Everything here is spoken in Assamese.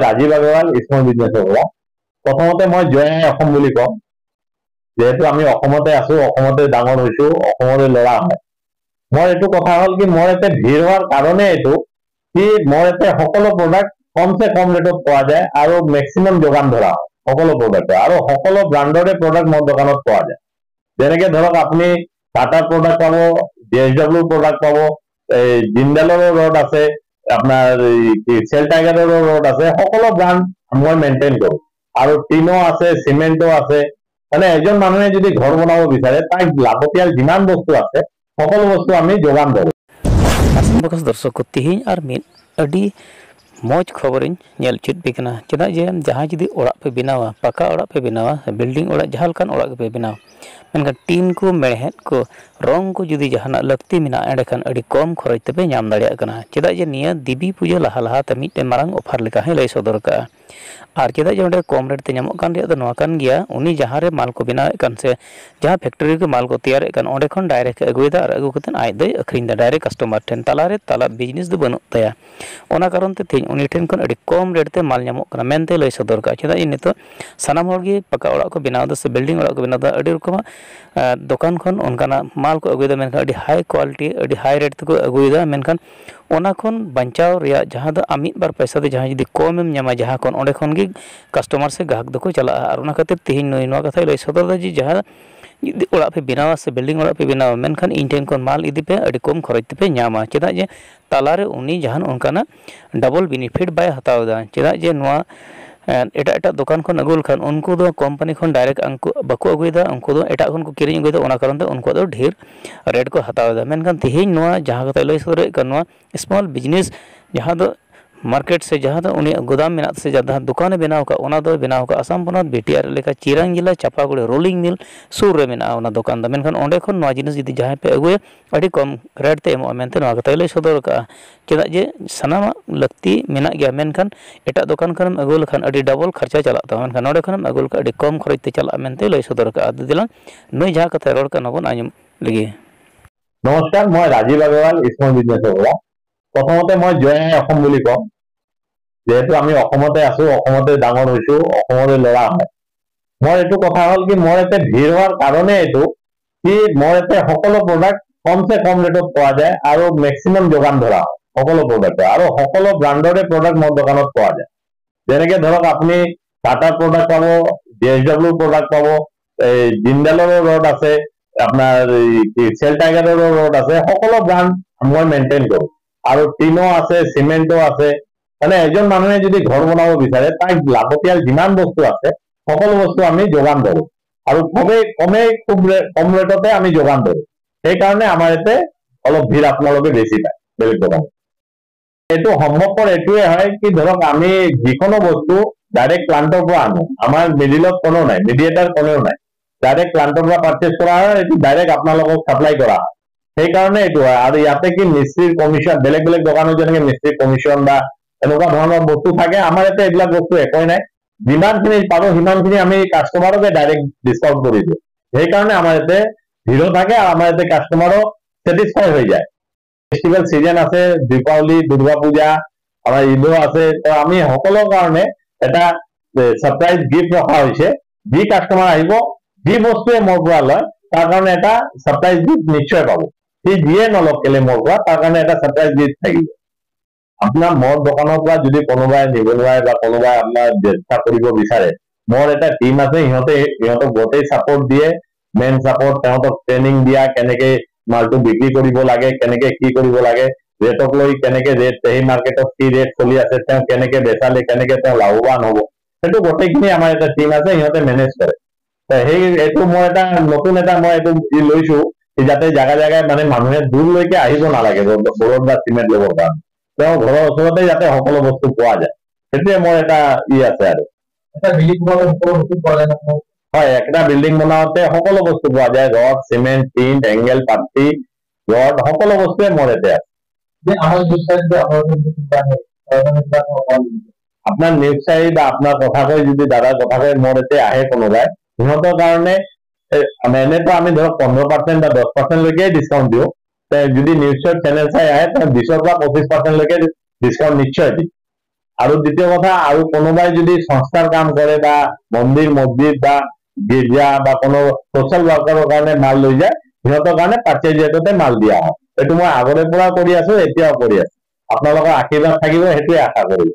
ৰাজীৱ আগৰৱাল স্মল বিজনেছৰ পৰা প্ৰথমতে মই জয় অসম বুলি কম যেহেতু আমি অসমতে আছো অসমতে ডাঙৰ হৈছো অসমৰে ল'ৰা হয় মোৰ এইটো কথা হ'ল কি মোৰ এতে ভিৰ হোৱাৰ কাৰণে এইটো কি মোৰ এতে সকলো প্ৰডাক্ট কমসে কম ৰেটত পোৱা যায় আৰু মেক্সিমাম যোগান ধৰা হয় সকলো প্ৰডাক্ট আৰু সকলো ব্ৰাণ্ডৰে প্ৰডাক্ট মোৰ দোকানত পোৱা যায় যেনেকে ধৰক আপুনি টাটাৰ প্ৰডাক্ট পাব DSW প্ৰডাক্ট পাব জিন্দালৰো ৰড আছে আপনাৰ সেল টাইগাৰেৰ ৰড আছে সকলো ব্ৰান্ড মই মেইনটেইন কৰো আৰু টিনো আছে সিমেন্টও আছে মানে এজন মানুহে যদি ঘৰ বনাব বিচাৰে তাই লাগতিয়াল যিমান বস্তু আছে সকলো বস্তু আমি যোগান ধৰো बकस दर्शक को तिहिं और मिद अडी मौज खबरिन नेल चुट बिकना चेदा जे जहां जुदी ओड़ा पे बनावा पक्का ओड़ा पे बनावा बिल्डिंग ओड़ा जहां लकान ओड़ा पे बनावा मेनका टीन को मेड़हेद को रंग को जुदी जहाना लगती मिना एंडखान अडी कम खरच तबे नाम दाड़िया कना चेदा जे निया दिबी पूजा लहा लहा ते मिटे मारांग ऑफर लेका हे लय सदर का और चेदा जे ओंडे कम रेट ते नामक कान रिया दो नवा कान गया उनी जहां रे माल को बनावे कान से जहां फैक्ट्री के माल को तैयार कान ओंडे खन डायरेक्ट अगुइदा और अगु कतन आय दय अखरिन दा डायरेक्ट कस्टमर ठेन तालारे ताला बिजनेस दो बनु तया ओना कारण ते थिन उनी ठेन खन अडी कम रेट ते माल नामक काना मेनते लय सदर का चेदा इ नितो सनाम होर गे पक्का ओड़ा को बनाव द से बिल्डिंग ओड़ा को बनाव द अडी रकम दुकान खन उनकाना माल को अगुइदा मेनखा अडी हाई क्वालिटी अडी हाई रेट को अगुइदा मेनखान ओना खन बंचाव रिया जहां द अमित बार पैसा दे जहां जदी कम एम न्यामा जहां खन ओंडे खन गे कस्टमर से ग्राहक दको चला और ओना खातिर तिहिन नय नवा कथा लय सदर द जी जहां यदि ओड़ा पे बनावा से बिल्डिंग ओड़ा पे बनावा मेनखान इन ठेन खन माल इदी पे अडी कम खरच पे न्यामा चेदा जे तालारे उनी जहां उनकाना डबल बेनिफिट बाय हतावदा चेदा जे नवा एटा एटा दुकान खन अगुल खान उनको दो कंपनी खन डायरेक्ट अंको बको अगुइदा उनको दो एटा खन को किरिंग अगुइदा ओना कारण ते उनको दो ढेर रेट को हतावदा मेनखान तिहिन नवा जहां कथा लय सदर कन नवा स्मॉल बिजनेस जहां दो मार्केट से जहां दो उनी गोदाम मेना से जहां दुकान बनाव का ओना दो बनाव का आसाम पनत बीटीआर लेका चिरांग जिला चापागुड़ी रोलिंग मिल सुर रे मेना ओना दुकान द मेनखान ओंडे खन नवा जिनिस जदी जहां पे अगुए अडी कम रेट ते एमो मेनते नवा कथा लय सदर का चेदा जे सनामा लगती मेना गया मेनखान एटा दुकान खन अगुल खान अडी डबल खर्चा चला ता मेनखान नोडे खन अगुल का अडी कम खरच ते चला मेनते लय सदर का दिला नय जहां कथा रोड का नबन आजम लगी नमस्कार मैं राजीव আগৰৱাল स्मॉल बिजनेसर পৰা প্ৰথমতে মই জয় অসম বুলি কম যেহেতু আমি অসমতে আছো অসমতে ডাঙৰ হৈছো অসমৰে ল'ৰা হয় মোৰ এইটো কথা হ'ল কি মোৰ এতে ভিৰ হোৱাৰ কাৰণে এইটো কি মোৰ এতে সকলো প্ৰডাক্ট কমসে কম ৰেটত পোৱা যায় আৰু মেক্সিমাম যোগান ধৰা হয় সকলো প্ৰডাক্ট আৰু সকলো ব্ৰাণ্ডৰে প্ৰডাক্ট মোৰ দোকানত পোৱা যায় যেনেকে ধৰক আপুনি টাটাৰ প্ৰডাক্ট পাব DSW প্ৰডাক্ট পাব জিন্দালৰো ৰড আছে আপনাৰ সেল টাইগাৰেৰ ৰড আছে সকলো ব্ৰান্ড মই মেইনটেইন কৰো আৰু টিনো আছে সিমেন্টও আছে মানে এজন মানুহে যদি ঘৰ বনাব বিচাৰে তাই লাগতিয়াল যিমান বস্তু আছে সকলো বস্তু আমি যোগান ধৰো আৰু খুব কম ৰেটতে আমি যোগান ধৰো সেই কাৰণে আমাৰ এতে অলপ ভিৰ আপোনালোকে বেছি পায় বেলেগ দোকান এইটো সম্ভৱপৰ এইটোৱে হয় কি ধৰক আমি যিকোনো বস্তু ডাইৰেক্ট প্লান্টৰ পৰা আনো আমাৰ মিডিলত কোনো নাই মিডিয়েটাৰ কোনেও নাই डायरेक्ट प्लांटर পৰা পারচেজ করা হয় এটি ডাইরেক্ট আপোনালোকক সাপ্লাই করা হয় সেই কারণে এটো হয় আর ইয়াতে কি মিস্ত্রির কমিশন বেলেগ বেলেগ দোকানৰ যেনেকে মিস্ত্ৰিৰ কমিশন বা এনেকুৱা ধৰণৰ বস্তু থাকে আমাৰ এতে এগুলা বস্তু একই নাই যিমানখিনি পাৰো সিমানখিনি আমি কাস্টমাৰকে ডাইৰেক্ট ডিসকাউন্ট কৰি দিওঁ সেই কাৰণে আমাৰ এতে ভিড় থাকে আৰ আমাৰ এতে কাস্টমাৰও স্যাটিসফাই হৈ যায় ফেস্টিভেল সিজন আছে দীপাৱলী দুৰ্গা পূজা আমাৰ ঈদো আছে তো আমি সকলৰ কাৰণে এটা সাৰপ্ৰাইজ গিফট ৰখা হৈছে যি কাস্টমাৰ আহিব যি বস্তুৱে মোৰ পৰা লয় তাৰ কাৰণে এটা সাৰপ্ৰাইজ গিফট নিশ্চয় পাব সি যিয়ে নলক কেলে মোৰ পৰা তাৰ কাৰণে এটা সাৰপ্ৰাইজ গিফট থাকিব আপোনাৰ মোৰ দোকানৰ পৰা যদি কোনোবাই নিবনুৱাই বা কোনোবাই আপোনাৰ ব্যৱস্থা কৰিব বিচাৰে মোৰ এটা টিম আছে সিহঁতক গোটেই সাপোৰ্ট দিয়ে মেন সাপোৰ্ট তেওঁলোকক ট্ৰেইনিং দিয়া কেনেকে মালটো বিক্ৰী কৰিব লাগে কেনেকে কি কৰিব লাগে ৰেটক লৈ কেনেকে ৰেট সেই মাৰ্কেটত কি ৰেট চলি আছে তেওঁ কেনেকে বেচালে কেনেকে তেওঁ লাভৱান হ'ব সেইটো গোটেইখিনি আমাৰ এটা টিম আছে সিহঁতে মেনেজ কৰে সেই এইটো মই এটা নতুন এটা মই এইটো লৈছো যাতে জায়গা জায়গায় মানে মানুহে দূৰলৈকে আহিব নালাগে বৰদ বা চিমেণ্ট ল'বৰ কাৰণে তেওঁ ঘৰৰ ওচৰতে যাতে সকলো বস্তু পোৱা যায় সেইটোৱে মোৰ এটা আছে আৰু এটা বিল্ডিং বনাওঁতে সকলো বস্তু পোৱা যায় হয় একটা বিল্ডিং বনাওঁতে সকলো বস্তু পোৱা যায় ৰড সিমেন্ট টিন এঙ্গেল পাট্টি ৰড সকলো বস্তুৱে মোৰ এতে আছে যে আমাৰ আপনাৰ নিউজ চাই বা আপনাৰ কথা কৈ যদি দাদাৰ কথা কৈ মোৰ এতে আহে কোনোবাই সিহঁতৰ কাৰণে এনেতো আমি ধৰক 15% বা 10% লৈকে ডিসকাউন্ট দিওঁ যদি নিউজৰ চেনেল চাই আহে তাহলে 20 পৰা 25% লৈকে ডিসকাউন্ট নিশ্চয় দিম আৰু দ্বিতীয় কথা, আৰু কোনোবাই যদি সংস্থাৰ কাম কৰে বা মন্দিৰ মছজিদ বা গীৰ্জা বা কোনো সোশ্যাল ৱাৰ্কাৰৰ কাৰণে মাল লৈ যায়, সিহঁতৰ কাৰণে পাৰ্চেজ ৰেটতে মাল দিয়া হয়। এইটো মই আগৰে পৰা কৰি আছো, এতিয়াও কৰি আছো। আপোনালোকৰ আশীৰ্বাদ থাকিব, সেইটোৱে আশা কৰিলো।